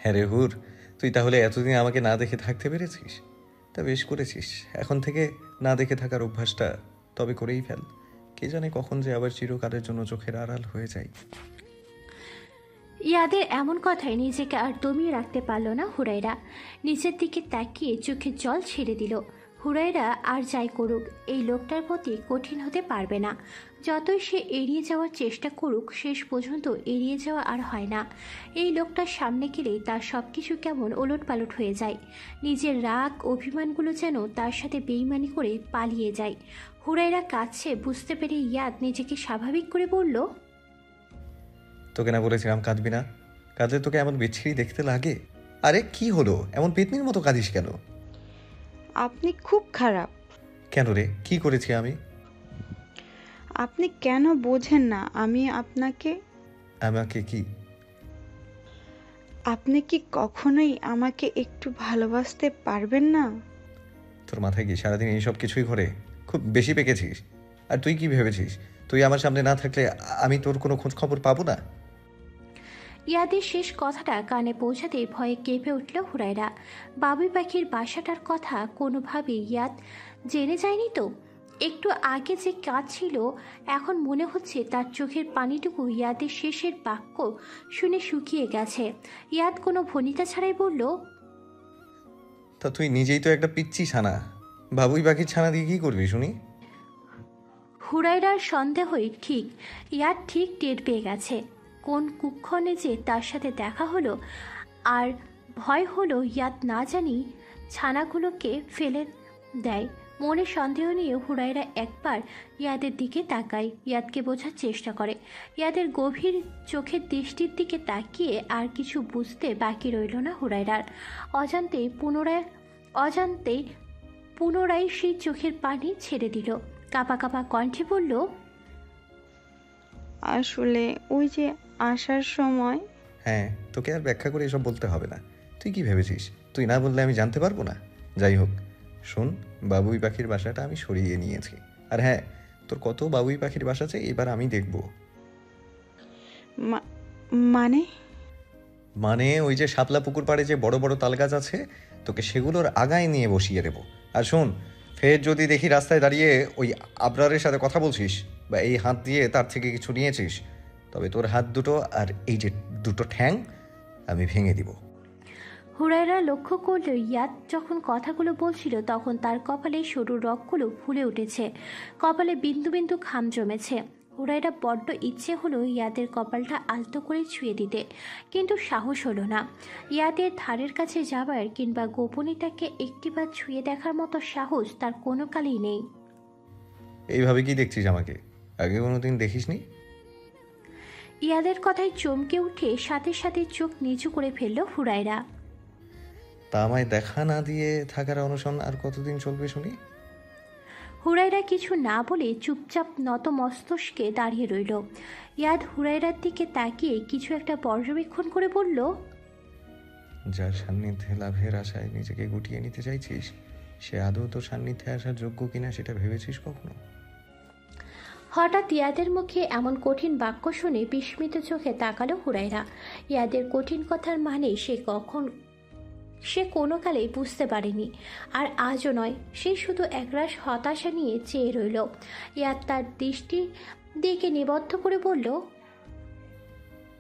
হ্যাঁ রে হুর, তুই তাহলে এতদিন আমাকে না দেখে থাকতে পেরেছিস? তা বেশ করেছিস। এখন থেকে না দেখে থাকার অভ্যাসটা তবে করেই ফেল। কে জানে কখন যে আবার চিরকালের জন্য চোখের আড়াল হয়ে যায়। ইয়াদের এমন কথায় নিজেকে আর দমিয়ে রাখতে পারল না হুরাইরা। নিচের দিকে তাকিয়ে চোখের জল ছেড়ে দিল। হুরাইরা আর যাই করুক, এই লোকটার প্রতি কঠিন হতে পারবে না। যতই সে এড়িয়ে যাওয়ার চেষ্টা করুক, শেষ পর্যন্ত এড়িয়ে যাওয়া আর হয় না। এই লোকটার সামনে গেলেই তার সব কিছু কেমন ওলটপালট হয়ে যায়। নিজের রাগ অভিমানগুলো যেন তার সাথে বেইমানি করে পালিয়ে যায়। হুরাইরা কাছে বুঝতে পেরে ইয়াদ নিজেকে স্বাভাবিক করে বলল, তোকে না বলেছিলাম কাঁদবি না? কাঁদলে তোকে এমন বিচ্ছিরি দেখতে লাগে? আরে কি হলো, এমন পেতনির মতো কাঁদিস কেন? আপনি খুব খারাপ। কেন রে, কি করেছি আমি? আপনি কেন বোঝেন না আমি আপনাকে? আমাকে কি? আপনি কি কখনোই আমাকে একটু ভালোবাসতে পারবেন না? তোর মাথায় কি সারাদিন এইসব কিছুই ঘরে? খুব বেশি পেকেছিস। আর তুই কি ভেবেছিস তুই আমার সামনে না থাকলে আমি তোর কোনো খোঁজ খবর পাবো না? ইয়াদের শেষ কথাটা কানে পৌঁছাতেই ভয়ে কেঁপে উঠল হুরাইরা। বাবুই পাখির বাসাটার কথা কোনোভাবেই ইয়াদ জেনে যায়নি তো? একটু আগে যে কাঁদছিল, এখন মনে হচ্ছে তার চোখের পানিটুকু ইয়াদের শেষের বাক্য শুনে শুকিয়ে গেছে। ইয়াদ কোনো ভনিতা ছাড়াই বলল, তা তুই নিজেই তো একটা পিচ্ছি ছানা। বাবুই পাখির ছানা দিয়ে কি করবি শুনি? হুরাইরার সন্দেহই ঠিক। ইয়াদ ঠিক টের পেয়ে গেছে কোন কুক্ষণে যে তার সাথে দেখা হলো। আর ভয় হলো ইয়াদ না জানি ছানাগুলোকে ফেলে দেয়। মনে সন্দেহ নিয়ে হুরাইরা একবার ইয়াদের দিকে তাকায়, ইয়াদকে বোঝার চেষ্টা করে। ইয়াদের গভীর চোখের দৃষ্টির দিকে তাকিয়ে আর কিছু বুঝতে বাকি রইল না হুরাইরার। অজান্তেই পুনরায় সেই চোখের পানি ছেড়ে দিল। কাঁপা কাঁপা কণ্ঠে বলল, আসলে ওই যে আসার সময়। হ্যাঁ, তোকে আর ব্যাখ্যা করে এসব বলতে হবে না। তুই কি ভেবেছিস তুই না বললে আমি জানতে পারবো না? যাই হোক শোন, বাবুই পাখির বাসাটা আমি সরিয়ে নিয়েছি। আর হ্যাঁ, তোর কত বাবুই পাখির বাসা আছে এবার আমি দেখব। মানে? মানে ওই যে শাপলা পুকুর পাড়ে যে বড় বড় তালগাছ আছে, তোকে সেগুলোর আগায় নিয়ে বসিয়ে দেবো। আর শোন, ফের যদি দেখি রাস্তায় দাঁড়িয়ে ওই আবরারের সাথে কথা বলছিস বা এই হাত দিয়ে তার থেকে কিছু নিয়েছিস, তবে তোর হাত দুটো আর এই যে দুটো ঠ্যাং আমি ভেঙে দিব। হুরাইরা লক্ষ্য করল ইয়াদ যখন কথাগুলো বলছিল তখন তার কপালে সরু রগগুলো ফুলে উঠেছে, কপালে বিন্দু বিন্দু ঘাম জমেছে। হুরাইরা বড্ড ইচ্ছে হলো ইয়াদের কপালটা আলতো করে ছুঁয়ে দিতে, কিন্তু সাহস হলো না। ইয়াদের ধারের কাছে যাবার কিংবা গোপনীটাকে একটিবার ছুঁয়ে দেখার মতো সাহস তার কোনো কালেই নেই। এইভাবে কি দেখছিস আমাকে? আগে কোনোদিন দেখিসনি? ইয়াদের কথায় চমকে উঠে সাথে সাথে চোখ নিচু করে ফেলল হুরাইরা। তা আমায় দেখা না দিয়ে থাকার অনশন আর কতদিন চলবে শুনি? হুরাইরা কিছু না বলে চুপচাপ নত মস্তকে দাঁড়িয়ে রইল। ইয়াদ হুরাইরার দিকে তাকিয়ে কিছু একটা পর্যবেক্ষণ করে বলল, যার সান্নিধ্যে লাভের আশায় নিজেকে গুটিয়ে নিতে চাইছিস, সে আদৌ তোর সান্নিধ্যে আসার যোগ্য কিনা সেটা ভেবেছিস কখনো? হঠাৎ ইয়াদের মুখে এমন কঠিন বাক্য শুনে বিস্মিত চোখে তাকালো হুরাইরা। ইয়াদের কঠিন কথার মানে সে কোনো কালেই বুঝতে পারেনি, আর আজও নয়। সে শুধু একরাশ হতাশা নিয়ে চেয়ে রইল। ইয়াদ তার দৃষ্টি দিকে নিবদ্ধ করে বলল,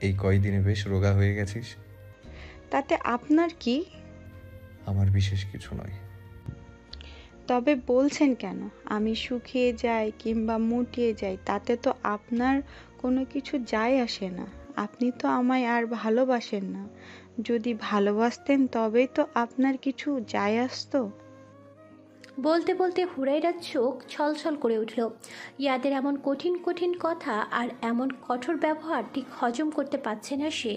এই কয়দিনে বেশ রোগা হয়ে গেছিস। তাতে আপনার কি? আমার বিশেষ কিছু নয়। তবে বলছেন কেন? আমি শুকিয়ে যাই কিংবা মুটিয়ে যাই তাতে তো আপনার কোনো কিছু যায় আসে না। আপনি তো আমায় আর ভালোবাসেন না। যদি ভালোবাসতেন তবেই তো আপনার কিছু যায় আসতো। বলতে বলতে হুরাইরার চোখ ছলছল করে উঠল। ইয়াদের এমন কঠিন কঠিন কথা আর এমন কঠোর ব্যবহার ঠিক হজম করতে পারছে না সে।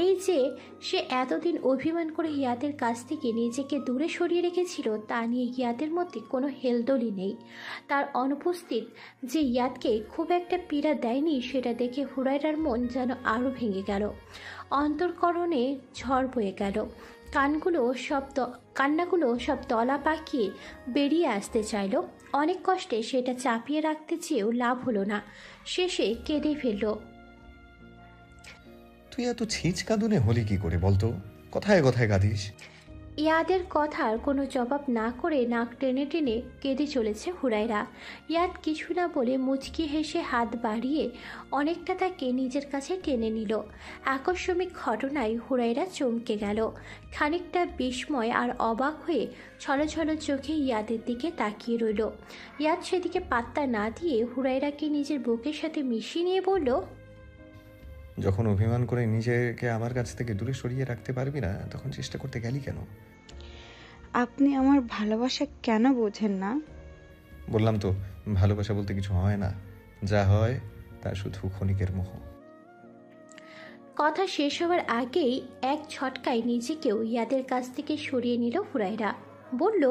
এই যে সে এতদিন অভিমান করে ইয়াদের কাছ থেকে নিজেকে দূরে সরিয়ে রেখেছিল, তা নিয়ে ইয়াদের মধ্যে কোনো হেলদোলই নেই। তার অনুপস্থিত যে ইয়াদকে খুব একটা পীড়া দেয়নি, সেটা দেখে হুরাইরার মন যেন আরও ভেঙে গেল। অন্তর্করণে ঝড় বয়ে গেল। কান্নাগুলো সব দলা পাকিয়ে বেরিয়ে আসতে চাইল। অনেক কষ্টে সেটা চাপিয়ে রাখতে চেয়েও লাভ হলো না, শেষে কেঁদে ফেলল। তুই এত ছিচকাঁদুনে হলি কি করে বলতো? কথায় কথায় গাধিস। ইয়াদের কথার কোনো জবাব না করে নাক টেনে টেনে কেঁদে চলেছে হুরাইরা। ইয়াদ কিছু না বলে মুচকি হেসে হাত বাড়িয়ে অনেকটা তাকে নিজের কাছে টেনে নিল। আকস্মিক ঘটনায় হুরাইরা চমকে গেল। খানিকটা বিস্ময় আর অবাক হয়ে ছলছল চোখে ইয়াদের দিকে তাকিয়ে রইল। ইয়াদ সেদিকে পাত্তা না দিয়ে হুরাইরাকে নিজের বুকের সাথে মিশিয়ে নিয়ে বলল, যখন অভিমান করে নিজেকে আমার কাছ থেকে দূরে সরিয়ে রাখতে পারবি না, তখন চেষ্টা করতে গেলি কেন? আপনি আমার ভালোবাসা কেন বোঝেন না? বললাম তো, ভালোবাসা বলতে কিছু হয় না, যা হয় তা শুধু ক্ষণিকের মোহ। কথা শেষ হওয়ার আগেই এক ঝটকায় নিজেকেও ইয়াদের কাছ থেকে সরিয়ে নিল হুরাইরা। বলল,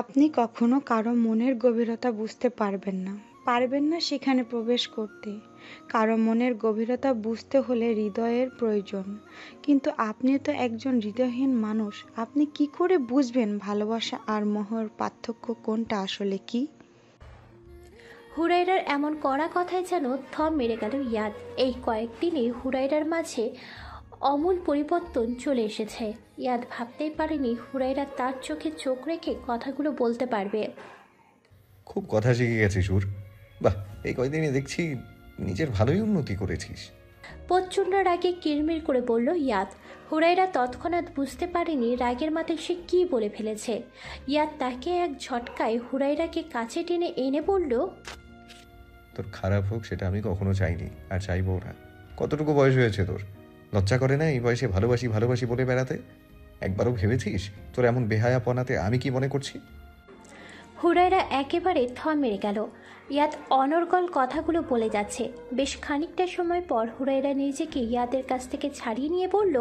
আপনি কখনো কারো মনের গভীরতা বুঝতে পারবেন না সেখানে প্রবেশ করতে। কারো মনের গভীরতা বুঝতে হলে হৃদয়ের প্রয়োজন। কিন্তু আপনি তো একজন হৃদয়হীন মানুষ। আপনি কি করে বুঝবেন ভালোবাসা আর মোহর পার্থক্য কোনটা আসলে কি? হুরাইরার এমন কড়া কথায় যেন থম মেরে গেল ইয়াদ। এই কয়েকদিনে হুরাইরার মাঝে অমূল পরিবর্তন চলে এসেছে। ইয়াদ ভাবতেই পারেনি হুরাইরা তার চোখে চোখ রেখে কথাগুলো বলতে পারবে। খুব কথা শিখে গেছিস সুর। বাহ, এই কয়দিনে দেখছি নিজের ভালোই উন্নতি করেছিস। প্রচণ্ড রাগে কিরমির করে বলল ইয়াদ। হুরাইরা তৎক্ষণাৎ বুঝতে পারেনি রাগের মাথায় সে কী বলে ফেলেছে। ইয়াদ তাকে এক ঝটকায় হুরাইরাকে কাছে টেনে এনে বলল, তোর খারাপ হোক সেটা আমি কখনো চাইনি, আর চাইবো না। কতটুকু বয়স হয়েছে তোর? লজ্জা করে না এই বয়সে ভালোবাসি ভালোবাসি বলে বেড়াতে? একবারও ভেবেছিস তোর এমন বেহায়াপনাতে আমি কি মনে করছি? হুরাইরা একেবারে থম মেরে গেল। ইয়াদ অনর্গল কথাগুলো বলে যাচ্ছে। বেশ খানিকটা সময় পর হুরাইরা নিজেকে ইয়াদের কাছ থেকে ছাড়িয়ে নিয়ে বলল,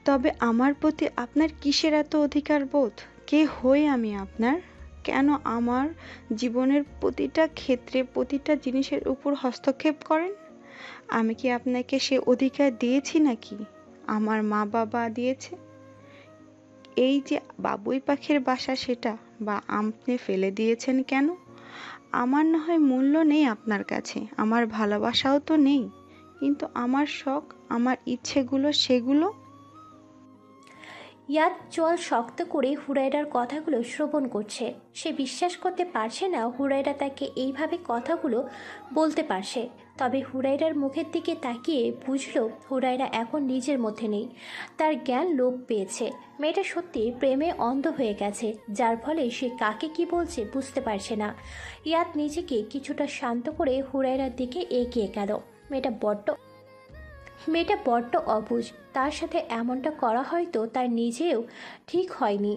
তবে আমার প্রতি আপনার কিসের এত অধিকার বোধ? কে হই আমি আপনার? কেন আমার জীবনের প্রতিটা ক্ষেত্রে প্রতিটা জিনিসের উপর হস্তক্ষেপ করেন? আমি কি আপনাকে সে অধিকার দিয়েছি নাকি আমার মা বাবা দিয়েছে? এই যে বাবুই পাখির বাসা, সেটা বা আপনি ফেলে দিয়েছেন কেন? আমার না হয় মূল্য নেই আপনার কাছে, আমার ভালোবাসাও তো নেই, কিন্তু আমার শখ, আমার ইচ্ছেগুলো, সেগুলো। ইয়াদ চোয়াল শক্ত করে হুরাইরার কথাগুলো শ্রবণ করছে। সে বিশ্বাস করতে পারছে না হুরাইরা তাকে এইভাবে কথাগুলো বলতে পারছে। তবে হুরাইরার মুখের দিকে তাকিয়ে বুঝল হুরাইরা এখন নিজের মধ্যে নেই। তার জ্ঞান লোপ পেয়েছে। মেয়েটা সত্যি প্রেমে অন্ধ হয়ে গেছে, যার ফলে সে কাকে কি বলছে বুঝতে পারছে না। ইয়াদ নিজেকে কিছুটা শান্ত করে হুরাইরার দিকে এগিয়ে গেল। মেয়েটা বড্ড অবুঝ। তার সাথে এমনটা করা হয়তো তার নিজেও ঠিক হয়নি।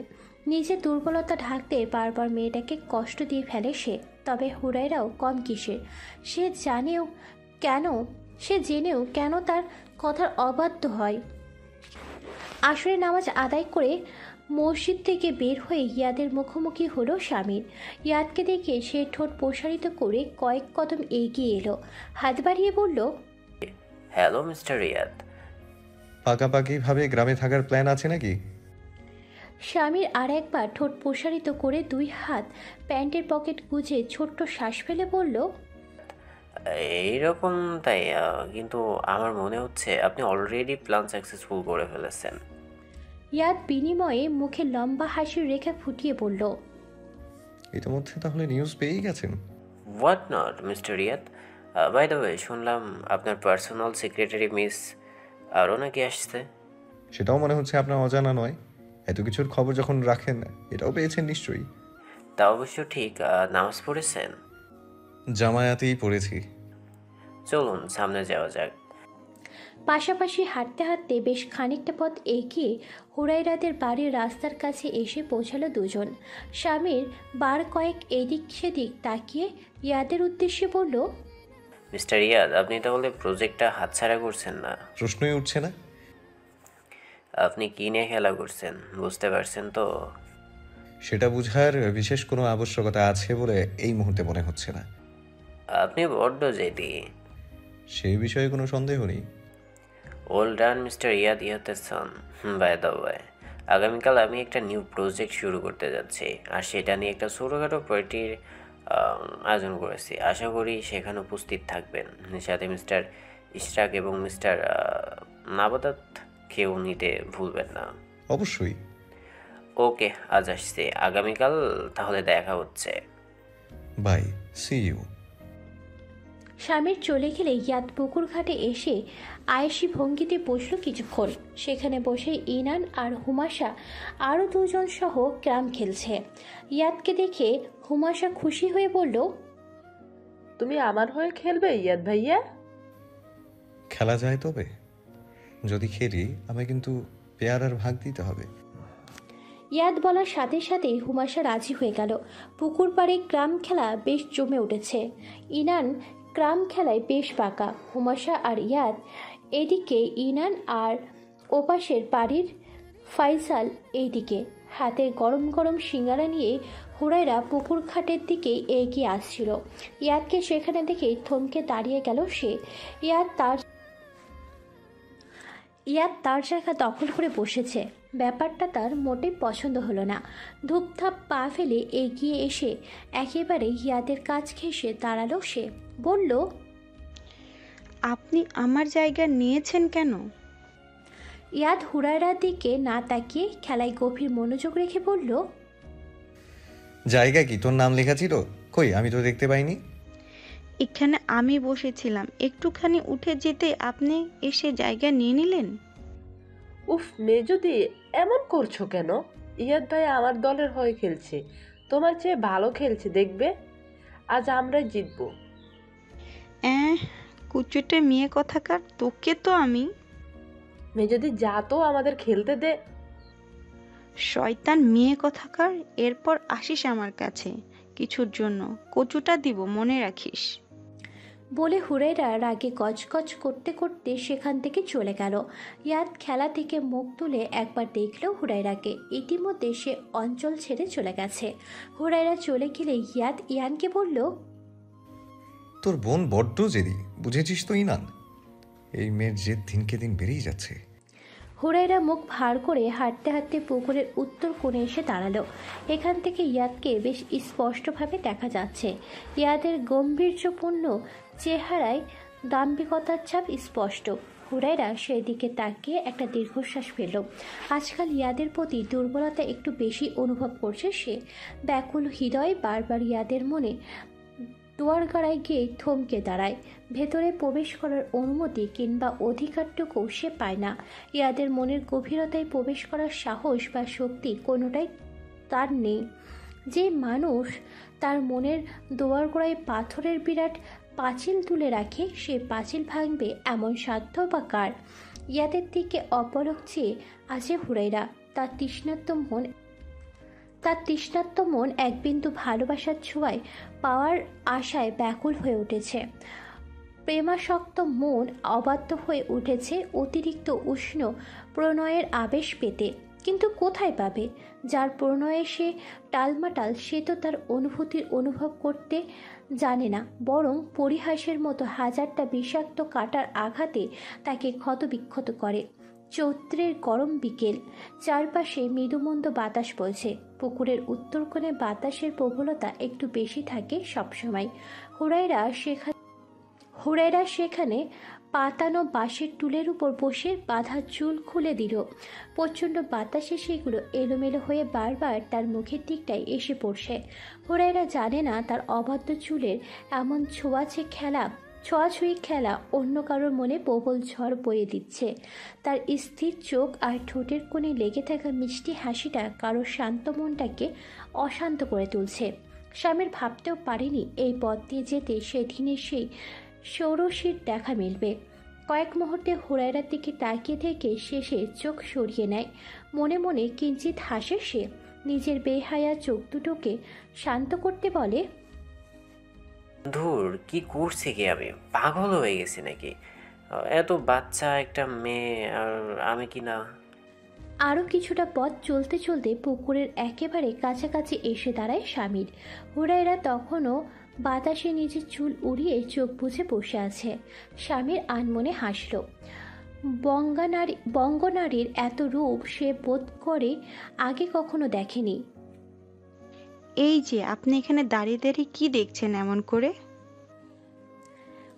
নিজের দুর্বলতা ঢাকতে বারবার মেয়েটাকে কষ্ট দিয়ে ফেলে সে। তবে হুরাইরাও কম কিসের। কেন সে জেনেও কেন তার কথার অবাধ্য হয়। আসরে নামাজ আদায় করে মসজিদ থেকে বের হয়ে ইয়াদের মুখোমুখি হলো স্বামীর। ইয়াদকে দেখে সে ঠোঁট প্রসারিত করে কয়েক কদম এগিয়ে এলো। হাত বাড়িয়ে বলল, হ্যালো মিস্টার রিয়াদ। পাকাপাকিভাবে গ্রামে থাকার প্ল্যান আছে নাকি? স্বামীর আর একবার ঠোঁট প্রসারিত করে দুই হাত প্যান্টের পকেট গুজে ছোট্ট শ্বাস ফেলে বলল, এইরকম তাই, কিন্তু আমার মনে হচ্ছে আপনি অলরেডি প্ল্যান সাকসেসফুল করে ফেলেছেন। ইয়াদ বিনিময়ে মুখে লম্বা হাসির রেখা ফুটিয়ে বলল, ইতিমধ্যে তাহলে নিউজ পেয়েই গেছেন? What not mister Riyad. By the way, শুনলাম আপনার পার্সোনাল সেক্রেটারি মিস আরও নাকি আসছে। সেটাও মনে হচ্ছে আপনার অজানা নয়। এত কিছুর খবর যখন রাখেন, এটাও পেয়েছেন নিশ্চয়ই। তা অবশ্য ঠিক। নামাজ পড়েছেন? জামায়াতেই পড়েছি। চলুন সামনে যাওয়া যাক। পাশাপাশি হাঁটতে হাঁটতে বেশ খানিকটা পথ এগিয়ে হুরাইরাদের বাড়ির রাস্তার কাছে এসে পৌঁছালো দুজন। স্বামীর বার কয়েক এদিক সেদিক তাকিয়ে ইয়াদের উদ্দেশ্যে বলল, মিস্টার রিয়াদ, আপনি তাহলে প্রজেক্টটা হাতছাড়া করছেন না? প্রশ্নই উঠছে না। আপনি কী নিয়ে খেলা করছেন বুঝতে পারছেন তো? সেটা বুঝার বিশেষ কোনো আবশ্যকতা আছে বলে এই মুহূর্তে মনে হচ্ছে না। আপনি বড্ড জেদি। সেই বিষয়ে কোনো সন্দেহ নেই। ওল ডান মিস্টার ইয়াদ ইয়াতেসন। বাই দ্য ওয়ে, আগামীকাল আমি একটা নিউ প্রজেক্ট শুরু করতে যাচ্ছি, আর সেটা নিয়ে একটা ছোটোখাটো পার্টির আয়োজন করেছি। আশা করি সেখানে উপস্থিত থাকবেন। সাথে মিস্টার ইশরাক এবং মিস্টার নাবাদাতকে দেখেও নিতে ভুলবেন না। অবশ্যই। ওকে, আজ আসছি, আগামীকাল তাহলে দেখা হচ্ছে। Bye, see you. স্বামীর চলে গেলে ইয়াদ পুকুর ঘাটে এসে আয়েশি ভঙ্গিতে বসল কিছুক্ষণ। সেখানে বসে ইনান আর হুমাশা আরও দুজন সহ ক্যারাম খেলছে। ইয়াদকে দেখে হুমাশা খুশি হয়ে বলল, তুমি আমার হয়ে খেলবে ইয়াদ ভাইয়া? খেলা যায় তবে? যদি খেলি আমায় কিন্তু পেয়ারার ভাগ দিতে হবে। ইয়াদ বলার সাথে সাথেই হুমাশা রাজি হয়ে গেল। পুকুর পাড়ে ক্রাম খেলা বেশ জমে উঠেছে। ইনান ক্রাম খেলায় বেশ পাকা। হুমাশা আর ইয়াদ এদিকে, ইনান আর ওপাশের বাড়ির ফাইসাল এইদিকে। হাতে গরম গরম সিঙ্গারা নিয়ে হুরাইরা পুকুর ঘাটের দিকে এগিয়ে আসছিল। ইয়াদকে সেখানে দেখে থমকে দাঁড়িয়ে গেল সে। ইয়াদ তার জায়গা দখল করে বসেছে। ব্যাপারটা তার মোটেই পছন্দ হলো না। ধূপধাপ পা ফেলে এগিয়ে এসে একেবারে ইয়াদের কাছ ঘেঁষে দাঁড়ালো সে। বলল, আপনি আমার জায়গা নিয়েছেন কেন? ইয়াদ হুরাইরার দিকে না তাকিয়ে খেলায় গভীর মনোযোগ রেখে বলল, জায়গা কি তোর নাম লেখা ছিল? কই, আমি তো দেখতে পাইনি। এখানে আমি বসেছিলাম, একটুখানি উঠে যেতে আপনি এসে জায়গা নিয়ে নিলেন। উফ মেজদি, এমন করছো কেন? ইয়াদ ভাই আমার দলের হয়ে খেলছে, তোমার চেয়ে ভালো খেলছে, দেখবে আজ আমরাই জিতবো। কুচুটে মেয়ে কথাকার, তোকে তো আমি। মেজদি যা তো, আমাদের খেলতে দে। শয়তান মেয়ে কথাকার, এরপর আসিস আমার কাছে কিছুর জন্য, কচুটা দিব মনে রাখিস। বলে হুরাইরা রাগে গজগজ করতে করতে সেখান থেকে চলে গেল। ইয়াদ খেলা থেকে মুখ তুলে একবার দেখল হুরাইরাকে। ইতিমধ্যে সে অঞ্চল ছেড়ে চলে গেছে। হুরাইরা চলে গেলে ইয়াদ ইয়ানকে বলল, তোর বোন বড্ড জেদি, বুঝেছিস তো ইনান? এই মেয়ের জেদ দিনকে দিন বেড়েই যাচ্ছে। হুরাইরা মুখ ভার করে হাঁটতে হাঁটতে পুকুরের উত্তর কোণে এসে দাঁড়ালো। এখান থেকে ইয়াদকে বেশ স্পষ্টভাবে দেখা যাচ্ছে। ইয়াদের গম্ভীর্যপূর্ণ চেহারায় দাম্ভিকতার ছাপ স্পষ্ট। হুরাইরা সেই দিকে তাকিয়ে একটা দীর্ঘশ্বাস ফেলল। আজকাল ইয়াদের প্রতি দুর্বলতা একটু বেশি অনুভব করছে সে। ব্যাকুল হৃদয় বারবার ইয়াদের মনে দুয়ারগাড়ায় গিয়ে থমকে দাঁড়ায়। ভেতরে প্রবেশ করার অনুমতি কিংবা অধিকারটুকু সে পায় না। ইয়াদের মনের গভীরতায় প্রবেশ করার সাহস বা শক্তি কোনোটাই তার নেই। যে মানুষ তার মনের দুয়ারগোড়ায় পাথরের বিরাট পাঁচিল তুলে রাখে, সে পাঁচিল ভাঙবে এমন সাধ্য বা কার? ইয়াদের দিকে অপলক চেয়ে আছে হুরাইরা। তার তৃষ্ণার্ত মন এক বিন্দু ভালোবাসার ছোঁয়ায় পাওয়ার আশায় ব্যাকুল হয়ে উঠেছে। প্রেমাসক্ত মন অবাধ্য হয়ে উঠেছে অতিরিক্ত উষ্ণ প্রণয়ের আবেশ পেতে। কিন্তু কোথায় পাবে? যার প্রণয়ে সে টালমাটাল, সে তো তার অনুভূতির অনুভব করতে জানে না, বরং পরিহাসের মতো হাজারটা বিষাক্ত কাঁটার আঘাতে তাকে ক্ষতবিক্ষত করে। চৈত্রের গরম বিকেল, চারপাশে মৃদুমন্দ বাতাস বইছে। পুকুরের উত্তর কোণে বাতাসের প্রবলতা একটু বেশি থাকে সবসময়। হুরাইরা সেখানে পাতানো বাঁশের টুলের উপর বসে বাঁধা চুল খুলে দিল। প্রচণ্ড বাতাসে সেগুলো এলোমেলো হয়ে বারবার তার মুখের দিকটায় এসে পড়ছে। হুরাইরা জানে না তার অবাধ্য চুলের এমন ছোঁয়াছুঁয়ি খেলা অন্য কারোর মনে প্রবল ঝড় বয়ে দিচ্ছে। তার স্থির চোখ আর ঠোঁটের কোণে লেগে থাকা মিষ্টি হাসিটা কারোর শান্ত মনটাকে অশান্ত করে তুলছে। স্বামীর ভাবতেও পারেনি এই পথ দিয়ে যেতে সেদিনের সেই ষোড়শীর দেখা মিলবে। কয়েক মুহূর্তে হুরাইরার দিকে তাকিয়ে থেকে শেষে চোখ সরিয়ে নেয়। মনে মনে কিঞ্চিত হাসে সে। নিজের বেহায়া চোখ দুটোকে শান্ত করতে বলে, ধুর, কি করছি কি আমি? পাগল হয়ে গেছি নাকি? এত বাচ্চা একটা মেয়ে, আর আমি কি না। আরও কিছুটা পথ চলতে চলতে পুকুরের একেবারে কাছাকাছি এসে দাঁড়ায় স্বামীর। হুরাইরা তখনও বাতাসে নিজের চুল উড়িয়ে চোখ বুজে বসে আছে। স্বামীর আনমনে হাসল। বঙ্গনারীর এত রূপ সে বোধ করে আগে কখনো দেখেনি। এই যে আপনি এখানে দাঁড়িয়ে দাঁড়িয়ে কি দেখছেন এমন করে?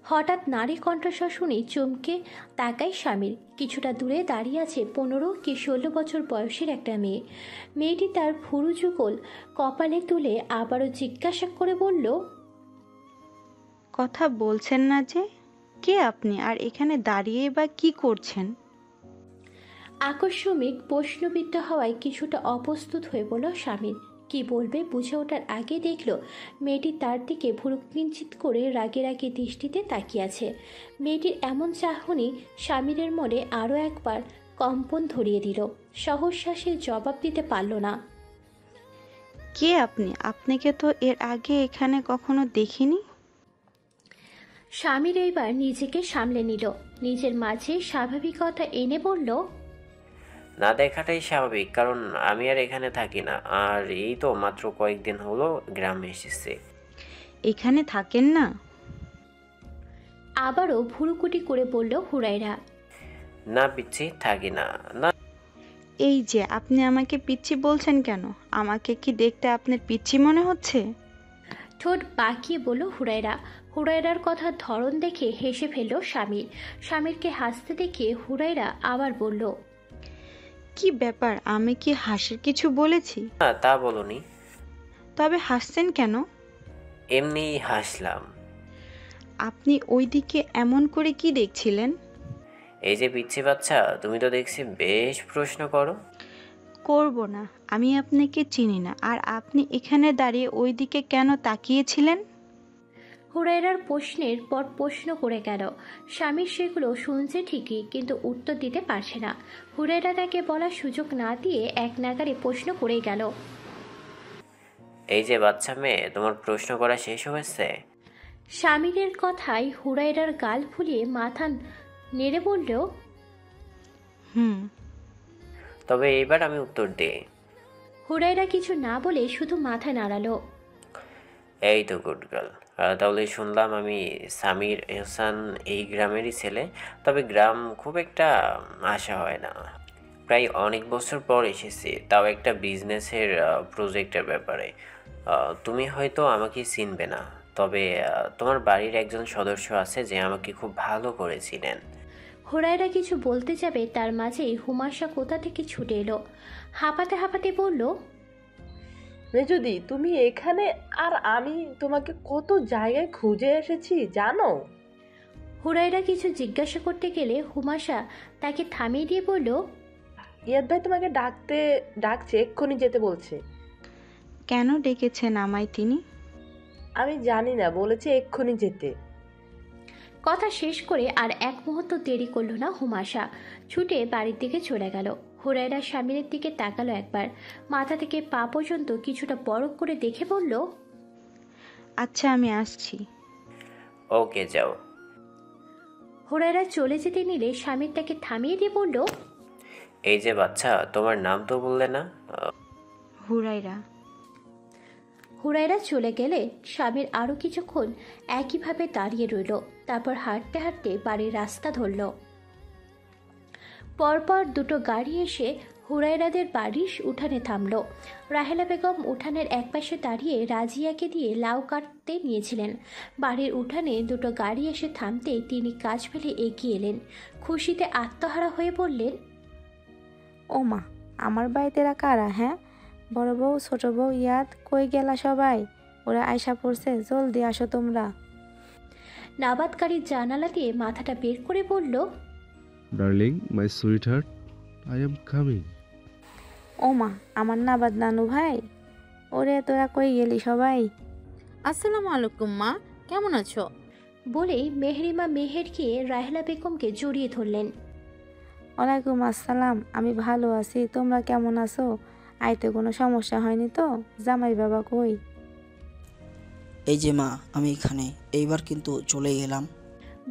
হঠাৎ নারী কণ্ঠস্বর শুনে চমকে তাকায় স্বামীর। কিছুটা দূরে দাঁড়িয়ে আছে 15 কি 16 বছর বয়সের একটা মেয়ে। মেয়েটি তার ভুরু যুগল কপালে তুলে আবারও জিজ্ঞাসা করে বলল, কথা বলছেন না যে? কে আপনি, আর এখানে দাঁড়িয়ে বা কি করছেন? আকস্মিক প্রশ্নবিদ্ধ হওয়ায় কিছুটা অপ্রস্তুত হয়ে বলল স্বামীর। কি বলবে বুঝে ওঠার আগে দেখল মেয়েটি তার দিকে ভুরু কিঞ্চিত করে রাগে রাগে দৃষ্টিতে তাকিয়ে আছে। মেয়েটির এমন চাহনি স্বামীরের মনে আরও একবার কম্পন ধরিয়ে দিল। সহজ জবাব দিতে পারল না। কে আপনি? আপনাকে তো এর আগে এখানে কখনো দেখিনি। স্বামীর এইবার নিজেকে সামলে নিল, নিজের মাঝে স্বাভাবিকতা এনে বলল, না দেখাটাই স্বাভাবিক, কারণ আমি আর এখানে থাকি না, আর এই তো মাত্র কয়েকদিন হলো গ্রামে এসেছে। এখানে থাকেন না? আবারও ভুরুকুটি করে বলল হুরাইরা। না পিচ্ছি, থাকি না। না, এই যে আপনি আমাকে পিচ্চি বলছেন কেন? আমাকে কি দেখতে আপনার পিচ্চি মনে হচ্ছে? ঠোঁট বাঁকিয়ে বলল হুরাইরা। হুরাইরার কথার ধরন দেখে হেসে ফেলল স্বামীর। স্বামীরকে হাসতে দেখে হুরাইরা আবার বলল, কি ব্যাপার, আমি কি হাসির কিছু বলেছি? না তা বলনি, তবে হাসছেন কেন? এমনি হাসলাম। আপনি ওইদিকে এমন করে কি দেখছিলেন? এই যে পিচ্ছি বাচ্চা, তুমি তো দেখছি বেশ প্রশ্ন করো। করব না, আমি আপনাকে চিনি না। আর আপনি এখানে দাঁড়িয়ে ওইদিকে কেন তাকিয়েছিলেন? হুরাইরার প্রশ্নের পর প্রশ্ন করে গেল। স্বামীর সেগুলো শুনছে ঠিকই, কিন্তু উত্তর দিতে পারছে না। হুরাইরা তাকে বলার সুযোগ না দিয়ে এক নাগারে প্রশ্ন করেই গেল, এই যে বাচ্চা মেয়ে, তোমার প্রশ্ন করা শেষ হয়েছে? স্বামীরের কথায় হুরাইরার গাল ফুলিয়ে মাথা নেড়ে বলল, হুম। তবে এবার আমি উত্তর দিই। হুরাইরা কিছু না বলে শুধু মাথা নাড়ালো। এই তো গুড গার্ল। তাহলে শুনলাম আমি সামির এহসান এই গ্রামেরই ছেলে, তবে গ্রাম খুব একটা আসা হয় না। প্রায় অনেক বছর পর এসেছি, তাও একটা বিজনেসের প্রজেক্টের ব্যাপারে। তুমি হয়তো আমাকে চিনবে না, তবে তোমার বাড়ির একজন সদস্য আছে যে আমাকে খুব ভালো করে চিনেন। হুরাইরা কিছু বলতে যাবে তার মাঝেই হুমাশা কোথা থেকে ছুটে এলো। হাঁপাতে হাঁপাতে বলল, মেজদি তুমি এখানে, আর আমি তোমাকে কত জায়গায় খুঁজে এসেছি জানো? হুরাইরা কিছু জিজ্ঞাসা করতে গেলে হুমাশা তাকে থামিয়ে দিয়ে বলল, ইয়াদ ভাই তোমাকে ডাকছে, এক্ষুনি যেতে বলছে। কেন ডেকেছেন আমায় তিনি? আমি জানি না, বলেছে এক্ষুনি যেতে। কথা শেষ করে আর এক মুহূর্ত দেরি করল না হুমাশা, ছুটে বাড়ির দিকে চলে গেল। হুরাইরা স্বামীর দিকে তাকালো একবার, মাথা থেকে পা পর্যন্ত কিছুটা বরফ করে দেখে বলল, আচ্ছা আমি আসছি। ওকে যাও। হুরাইরা চলে যেতে নিলে স্বামীর তাকে থামিয়ে দিয়ে বলল, এই যে বাচ্চা, তোমার নাম তো বললে না? হুরাইরা। হুরাইরা চলে গেলে স্বামীর আরও কিছুক্ষণ একইভাবে দাঁড়িয়ে রইল। তারপর হাঁটতে হাঁটতে বাড়ির রাস্তা ধরল। পরপর দুটো গাড়ি এসে হুরাইরাদের বাড়ির উঠানে থামল। রাহেলা বেগম উঠানের একপাশে দাঁড়িয়ে রাজিয়াকে দিয়ে লাউ কাটতে নিয়েছিলেন। বাড়ির উঠানে দুটো গাড়ি এসে থামতে তিনি কাজ ফেলে এগিয়ে এলেন। খুশিতে আত্মহারা হয়ে বললেন, ও মা, আমার বাড়িতে এরা কারা? হ্যাঁ, বড় বউ, ছোট বউ, ইয়াদ, কই গেলা সবাই? ওরা আয়সা পড়ছে, জলদি আসো তোমরা। নাবাদ গাড়ির জানালা দিয়ে মাথাটা বের করে বলল, darling, my sweetheart, I am coming. ও মা, আমার নাবাদ নানু ভাই, ওরে তোরা কই গেলি সবাই? আসসালামু আলাইকুম মা, কেমন আছো? বলেই মেহরিমা মেহেরকে রাহেলা বেগমকে জড়িয়ে ধরলেন। ওয়ালাইকুম আসসালাম, আমি ভালো আছি, তোমরা কেমন আছো? আইতে কোনো সমস্যা হয়নি তো? জামাই বাবা কই? এই যে মা, আমি এখানে, এইবার কিন্তু চলে গেলাম।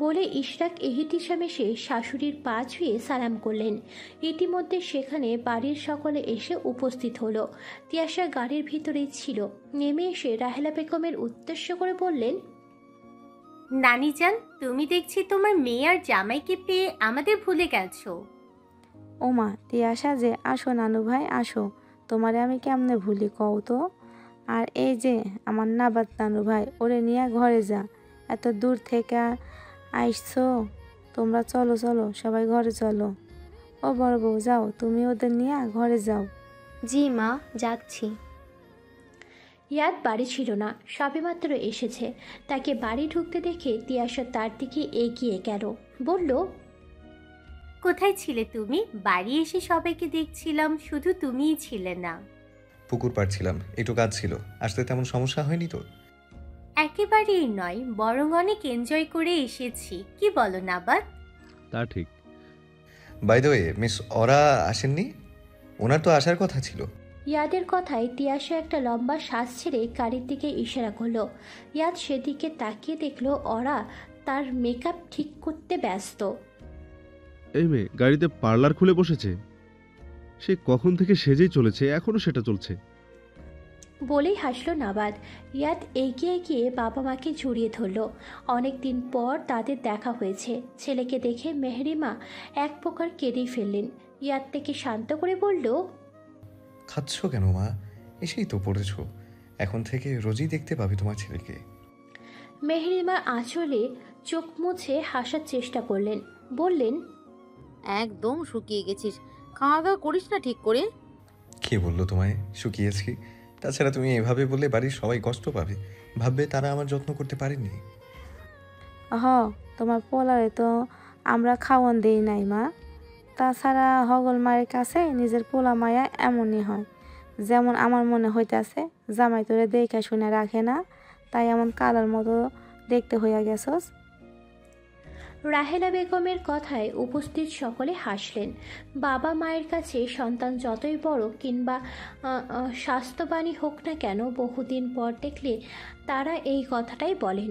বলে ইশরাক এহতিশাম এসে শাশুড়ির পা ছুঁয়ে সালাম করলেন। ইতিমধ্যে সেখানে বাড়ির সকলে এসে উপস্থিত হলো। তিয়াশা গাড়ির ভিতরেই ছিল। নেমে এসে রাহেলা বেগমের উদ্দেশ্য করে বললেন, নানিজান, তুমি দেখছি তোমার মেয়ে আর জামাইকে পেয়ে আমাদের ভুলে গেছো। ও মা, তিয়াশা যে, আসো নানু ভাই আসো, তোমারে আমি কেমনে ভুলি কও তো? আর এই যে আমার নাবাদ নানু ভাই, ওরে নিয়ে ঘরে যা, এত দূর থেকে আইসছো? তোমরা চলো চলো, সবাই ঘরে চলো। ও বড় বউ, যাও তুমি ওদের নিয়ে ঘরে যাও। জি মা, যাচ্ছি। ইয়াদ বাড়ি ছিল না, সবেমাত্র এসেছে। তাকে বাড়ি ঢুকতে দেখে তিয়াশা তার দিকে এগিয়ে গেল, বলল, কোথায় ছিলে তুমি? বাড়ি এসে সবাইকে দেখছিলাম, শুধু তুমিই ছিলে না। পুকুর পাড়ছিলাম, একটু কাজ ছিল। আসতে তেমন সমস্যা হয়নি তো? একেবারেই নয়, বরং অনেক এনজয় করে এসেছি। কি বলো নাবাদ? তা ঠিক। বাই দ্য ওয়ে, মিস অরা আসেননি? ওনার তো আসার কথা ছিল। ইয়াদের কথায় তিয়াশা একটা লম্বা শ্বাস ছেড়ে গাড়ির দিকে ইশারা করলো। ইয়াদ সেদিকে তাকিয়ে দেখলো ওরা তার মেকআপ ঠিক করতে ব্যস্ত। এই মেয়ে গাড়িতে পার্লার খুলে বসেছে। সে কখন থেকে সেজেই চলেছে, এখনো সেটা চলছে। বলেই হাসলো নাবাদ। ইয়াদ এগিয়ে গিয়ে বাবা মাকে জড়িয়ে ধরল। অনেক দিন পর তাদের দেখা হয়েছে। ছেলেকে দেখে মেহরিমা এক প্রকার কেঁদেই ফেললেন। ইয়াদ থেকে শান্ত করে বলল, খাচ্ছ কেন মা? এসেই তো পড়েছ, এখন থেকে রোজই দেখতে পাবে তোমার ছেলেকে। মেহরিমা আঁচলে চোখ মুছে হাসার চেষ্টা করলেন, বললেন, একদম শুকিয়ে গেছিস, খাওয়া দাওয়া করিস না ঠিক করে। কে বললো তোমায় শুকিয়েছি? তাছাড়া তুমি এভাবে বললে বাড়ির সবাই কষ্ট পাবে, ভাববে তারা আমার যত্ন করতে পারেনি। তোমার পোলারে তো আমরা খাওয়ান দেই নাই মা। তাছাড়া হগল মায়ের কাছে নিজের পোলা মায়া এমনই হয়। যেমন আমার মনে হইতাছে জামাই তোরে দেখে শুনে রাখে না, তাই এমন কালার মতো দেখতে হইয়া গেছস। রাহেলা বেগমের কথায় উপস্থিত সকলে হাসলেন। বাবা মায়ের কাছে সন্তান যতই বড় কিংবা স্বাস্থ্যবানই হোক না কেন, বহুদিন পর দেখলে তারা এই কথাটাই বলেন।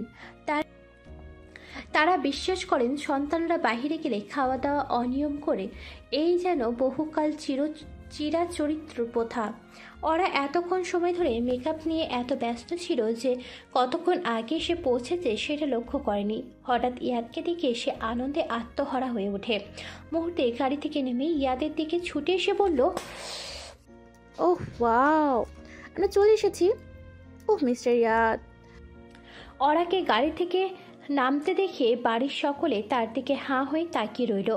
তারা বিশ্বাস করেন সন্তানরা বাহিরে গেলে খাওয়া দাওয়া অনিয়ম করে, এই যেন বহুকাল চিরাচরিত্র প্রথা। ওরা এতক্ষণ সময় ধরে মেকআপ নিয়ে এত ব্যস্ত ছিল যে কতক্ষণ আগে সে পৌঁছেছে সেটা লক্ষ্য করেনি। হঠাৎ ইয়াদকে দেখে সে আনন্দে আত্মহারা হয়ে ওঠে। মুহূর্তে গাড়ি থেকে নেমে ইয়াদের দিকে ছুটে এসে বলল, ওহ ওয়াও, আমরা চলে এসেছি। ওহ মিস্টার ইয়াদ। ওরাকে গাড়ি থেকে নামতে দেখে বাড়ির সকলে তার দিকে হাঁ হয়ে তাকিয়ে রইল।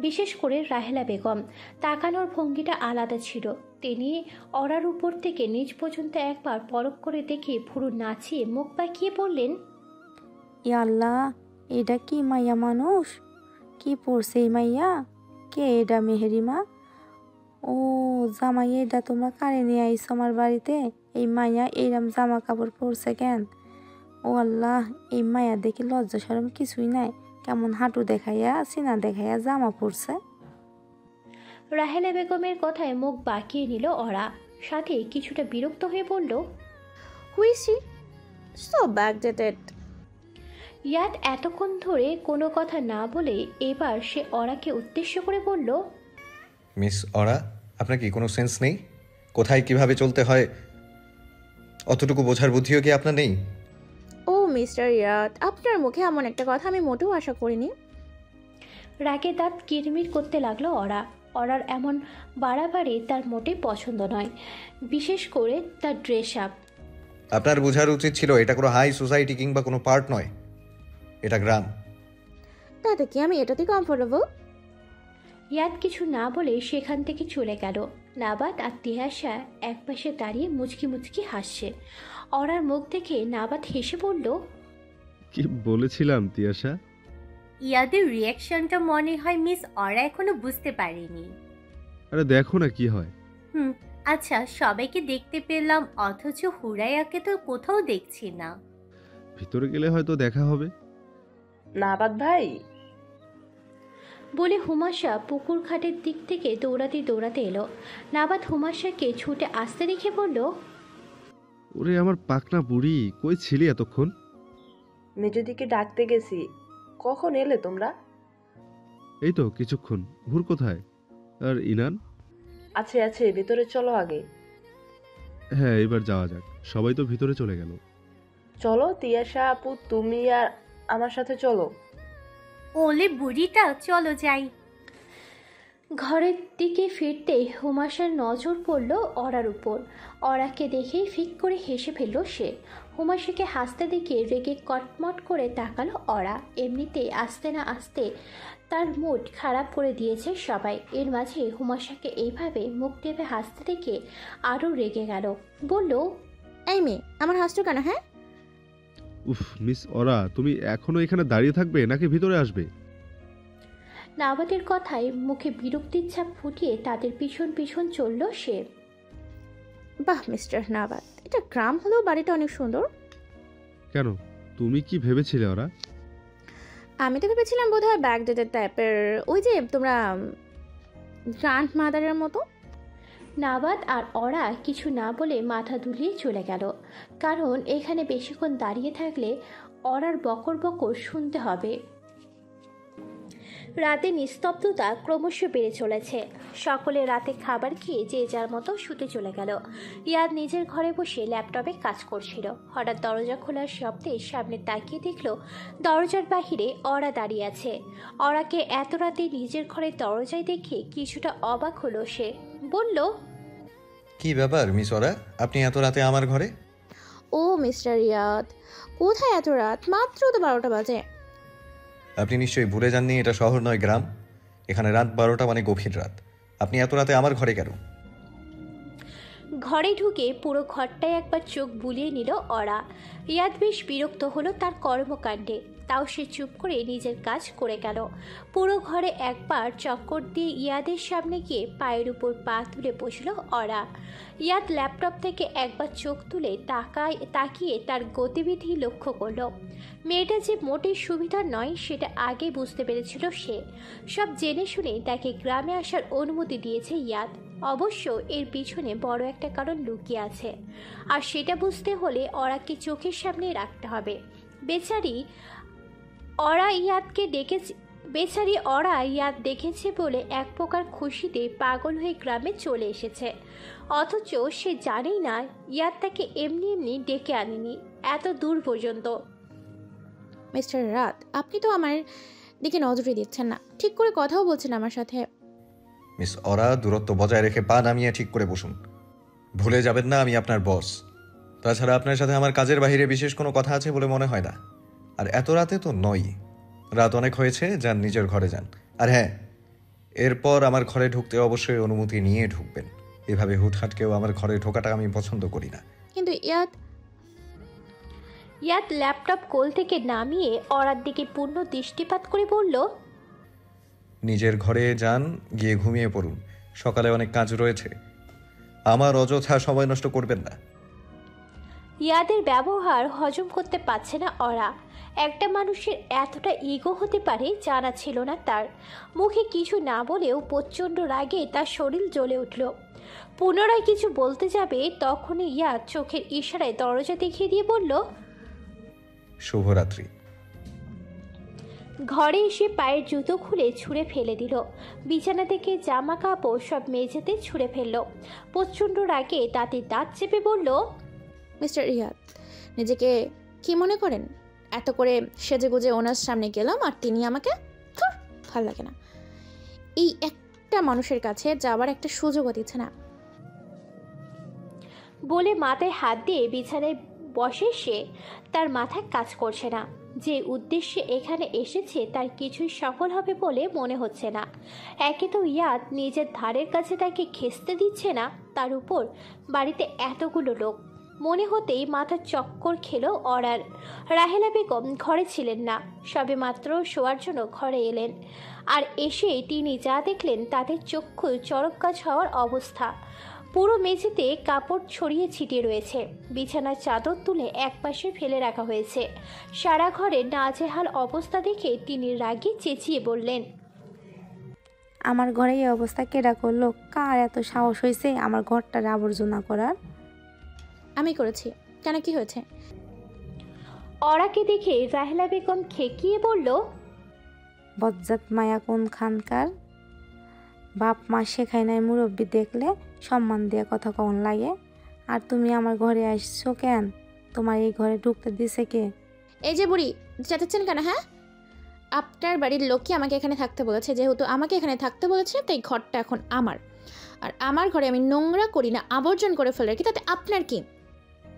বিশেষ করে রাহেলা বেগম। তাকানোর ভঙ্গিটা আলাদা ছিল। তিনি ওরার উপর থেকে নিচ পর্যন্ত একবার পরখ করে দেখে ভুরু নাচিয়ে মুখ বাঁকিয়ে বললেন, ইয়াল্লাহ, এটা কি মাইয়া মানুষ? কি পড়ছে এই মাইয়া? কে এটা মেহেরিমা? ও জামাই, এটা তোমরা কারে নিয়ে আইছো আমার বাড়িতে? এই মাইয়া এইরম জামা কাপড় পরছে কেন? ও আল্লাহ, এই মায়া দেখি লজ্জা শরম কিছুই নাই, কেমন হাঁটু দেখাইয়া সিনা দেখাইয়া জামা পরছে। রাহেলা বেগমের কথায় মুখ বাঁকিয়ে নিল ওরা, সাথে কিছুটা বিরক্ত হয়ে বলল, who is she? So backdated. ইয়াদ এতক্ষণ ধরে কোনো কথা না বলে এবার সে ওরাকে উদ্দেশ্য করে বলল, মিস অরা, আপনার কি কোনো সেন্স নেই? কোথায় কিভাবে চলতে হয় অতটুকু বোঝার বুদ্ধিও কি আপনার নেই? ও মিস্টার ইয়াদ, আপনার মুখে এমন একটা কথা আমি মোটেও আশা করিনি। রাগে দাঁত কিরমির করতে লাগলো ওরা। ওরার এমন বাড়াবাড়ি তার মোটেই পছন্দ নয়, বিশেষ করে তার ড্রেস আপ। আপনার বোঝার উচিত ছিল এটা কোনো হাই সোসাইটি কিংবা কোনো পার্ট নয়, এটা গ্রাম। তাতে কি আমি এটাতেই কমফোর্টেবল? ইয়াদ কিছু না বলে সেখান থেকে চলে গেল। নাবাদ আর তিয়াশা একপাশে দাঁড়িয়ে মুচকি মুচকি হাসছে। ওরার মুখ দেখে নাবাদ হেসে বলল, কি বলেছিলাম তিয়াশা? ইয়াদের রিয়াকশনটা মনে হয় মিস অরা এখনো বুঝতে পারেনি। আরে দেখো না কি হয়। আচ্ছা, সবাইকে দেখতে পেলাম অথচ হুরাইয়াকে তো কোথাও দেখছি না। ভিতরে গেলে হয়তো দেখা হবে। নাবাদ ভাই, বলে হুমাশা পুকুর ঘাটের দিক থেকে দৌড়াতে দৌড়াতে এলো। নাবাদ হুমাশাকে ছুটে আসতে দেখে বলল, ওরে আমার পাকনা বুড়ি, কই ছিলি এতক্ষণ? মেজদিকে ডাকতে গেছি। কখন এলে তোমরা? এই তো কিছুক্ষণ। ভুর কোথায়? আর ইনান? আছে আছে, ভেতরে চলো আগে। হ্যাঁ, এবার যাওয়া যাক। সবাই তো ভিতরে চলে গেল। চলো তিয়াশা আপু, তুমি আর আমার সাথে চলো। ওলে বুড়িটা, চলো যাই। ঘরের দিকে ফিরতেই হুমাশার নজর পড়ল অরার উপর। অরাকে দেখেই ফিক করে হেসে ফেলল সে। হুমাশাকে হাসতে দেখে রেগে কটমট করে তাকালো ওরা। এমনিতেই আসতে না আসতে তার মুড খারাপ করে দিয়েছে সবাই। এর মাঝে হুমাশাকে এইভাবে মুখ টেপে হাসতে দেখে আরও রেগে গেল। বলল, এই মেয়ে, আমার হাসছো কেন? হ্যাঁ, উফ মিস ওরা, তুমি এখনো এখানে দাঁড়িয়ে থাকবে নাকি ভিতরে আসবে? নাবাদের কথায় মুখে বিরক্তির ছাপ ফুটিয়ে তাদের পিছন পিছন চলল সে। বাহ মিস্টার নাবাদ, এটা গ্রাম হলেও বাড়িটা অনেক সুন্দর। কেন, তুমি কি ভেবেছিলে ওরা? আমি তো ভেবেছিলাম বোধহয় ব্যাকডেটেড টাইপের, ওই যে তোমরা গ্র্যান্ড মাদারের মতো। নাবাদ আর ওরা কিছু না বলে মাথা দুলিয়ে চলে গেল, কারণ এখানে বেশিক্ষণ দাঁড়িয়ে থাকলে ওরার বকর বকর শুনতে হবে। রাতে নিস্তব্ধতা ক্রমশ বেড়ে চলেছে। সকলে রাতে খাবার খেয়ে যে যার মতো শুতে চলে গেল। ইয়াদ নিজের ঘরে বসে ল্যাপটপে কাজ করছিল। হঠাৎ দরজা খোলার শব্দে সামনে তাকিয়ে দেখল দরজার বাহিরে ওরা দাঁড়িয়ে আছে। ওরাকে এত রাতে নিজের ঘরে দরজায় দেখে কিছুটা অবাক হলো সে। বলল, কি ব্যাপার মিস ওরা, আপনি এত রাতে আমার ঘরে? ও মিস্টার রিয়াদ, কোথায় এত রাত? মাত্র তো 12টা বাজে। আপনি নিশ্চয়ই ভুলে যাননি এটা শহর নয়, গ্রাম। এখানে রাত 12টা মানে গভীর রাত। আপনি এত রাতে আমার ঘরে কেন? ঘরে ঢুকে পুরো ঘরটায় একবার চোখ বুলিয়ে নিল ওরা। ইয়াদ বেশ বিরক্ত হলো তার কর্মকাণ্ডে, তাও সে চুপ করে নিজের কাজ করে গেল। পুরো ঘরে একবার চক্কর দিয়ে ইয়াদের সামনে গিয়ে পায়ের উপর পা তুলে বসল ওরা। ইয়াদ ল্যাপটপ থেকে একবার চোখ তুলে তাকিয়ে তার গতিবিধি লক্ষ্য করল। মেয়েটা যে মোটেই সুবিধার নয় সেটা আগে বুঝতে পেরেছিল সে। সব জেনে শুনে তাকে গ্রামে আসার অনুমতি দিয়েছে ইয়াদ। অবশ্য এর পিছনে বড় একটা কারণ লুকিয়ে আছে, আর সেটা বুঝতে হলে ওরাকে চোখের সামনে রাখতে হবে। বেচারি ওরা ইয়াদ দেখেছে বলে এক প্রকার খুশিতে পাগল হয়ে গ্রামে চলে এসেছে। অথচ সে জানেই না ইয়াদ তাকে এমনি এমনি ডেকে আনেনি এত দূর পর্যন্ত। মিস্টার রাত, আপনি তো আমার দিকে নজরই দিচ্ছেন না, ঠিক করে কথাও বলছেন আমার সাথে। মিস ওরা, দূরত্ব বজায় রেখে পা নামিয়ে ঠিক করে বসুন। ভুলে যাবেন না আমি আপনার বস। তাছাড়া আপনার সাথে আমার কাজের বাইরে বিশেষ কোনো কথা আছে বলে মনে হয় না। আর এত রাতে তো নয়, রাত অনেক হয়েছে, যান নিজের ঘরে যান। আর হ্যাঁ, এরপর আমার ঘরে ঢুকতে অবশ্যই অনুমতি নিয়ে ঢুকবেন। এভাবে হুটহাট কেউ আমার ঘরে ঢোকাটা আমি পছন্দ করি না। কিন্তু ইয়াদ ল্যাপটপ কোল থেকে নামিয়ে ওরার দিকে পূর্ণ দৃষ্টিপাত করে বলল, নিজের ঘরে যান, গিয়ে ঘুমিয়ে পড়ুন। সকালে অনেক কাজ রয়েছে, আমার অযথা সময় নষ্ট করবেন না। ইয়াদের ব্যবহার হজম করতে পারছে না ওরা। একটা মানুষের এতটা ইগো হতে পারে জানা ছিল না তার। মুখে কিছু না বলেও প্রচণ্ড রাগে তার শরীর জ্বলে উঠল। পুনরায় কিছু বলতে যাবে তখনই ইয়াদ চোখের ইশারায় দরজা দেখিয়ে দিয়ে বলল, শুভরাত্রি। ঘরে এসে পায়ের জুতো খুলে ছুঁড়ে ফেলে দিল। বিছানা থেকে জামা কাপড় সব মেঝেতে ছুঁড়ে ফেলল। প্রচণ্ড রাগে দাঁতে দাঁত চেপে বলল, মিস্টার রিয়াদ, নিজেকে কি মনে করেন? এত করে সেজে গুজে ওনার সামনে গেলাম আর তিনি আমাকে ভাল লাগে না। এই একটা মানুষের কাছে যাওয়ার একটা সুযোগও দিচ্ছে না। বলে মাথায় হাত দিয়ে বিছানায় বসে সে। তার মাথায় কাজ করছে না। যে উদ্দেশ্যে এখানে এসেছে তার কিছুই সফল হবে বলে মনে হচ্ছে না। একে তো ইয়াদ নিজের ধারের কাছে তাকে ঘেঁষতে দিচ্ছে না, তার উপর বাড়িতে এতগুলো লোক। মনে হতেই মাথার চক্কর খেলো ওরার। রাহেলা বেগম ঘরে ছিলেন না, সবে মাত্র শোয়ার জন্য ঘরে এলেন। আর এসে তিনি যা দেখলেন তাদের চক্ষু চরকগাছ হওয়ার অবস্থা। পুরো মেঝেতে কাপড় ছড়িয়ে ছিটিয়ে রয়েছে, বিছানার চাদর তুলে একপাশে ফেলে রাখা হয়েছে। সারা ঘরে নাজেহাল অবস্থা দেখে তিনি রাগে চেঁচিয়ে বললেন, আমার ঘরে এই অবস্থা কেডা করলো? কার এত সাহস হয়েছে আমার ঘরটার আবর্জনা করার? আমি করেছি। কেন, কি হয়েছে? ওরাকে দেখে রাহেলা বেগম খেকিয়ে বলল, বজ্জাত মায়া কোন খানকার? বাপ মা শেখায় নাই মুরব্বী দেখলে সম্মান দিয়ে কথা কখন লাগে? আর তুমি আমার ঘরে আসছো কেন? তোমার এই ঘরে ঢুকতে দিছে কে? এই যে বুড়ি, চেঁচাচ্ছেন কেন? হ্যাঁ, আপনার বাড়ির লোকই আমাকে এখানে থাকতে বলেছে। যেহেতু আমাকে এখানে থাকতে বলেছে তাই ঘরটা এখন আমার। আর আমার ঘরে আমি নোংরা করি না, আবর্জন করে ফেলে রাখি, তাতে আপনার কি?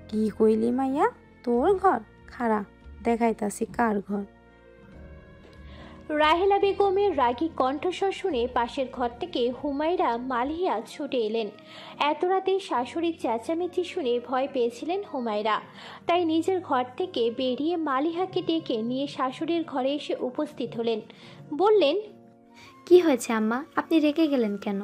কি কইলি মাইয়া? তোর ঘর? খাড়া, দেখাইতাছি কার ঘর। রাহেলা বেগমের রাগী কণ্ঠস্বর শুনে পাশের ঘর থেকে হুমায়রা মালিহা ছুটে এলেন। এত রাতে শাশুড়ির চেঁচামেচি শুনে ভয় পেয়েছিলেন হুমায়রা, তাই নিজের ঘর থেকে বেরিয়ে মালিহাকে ডেকে নিয়ে শাশুড়ির ঘরে এসে উপস্থিত হলেন। বললেন, কি হয়েছে আম্মা, আপনি রেগে গেলেন কেন?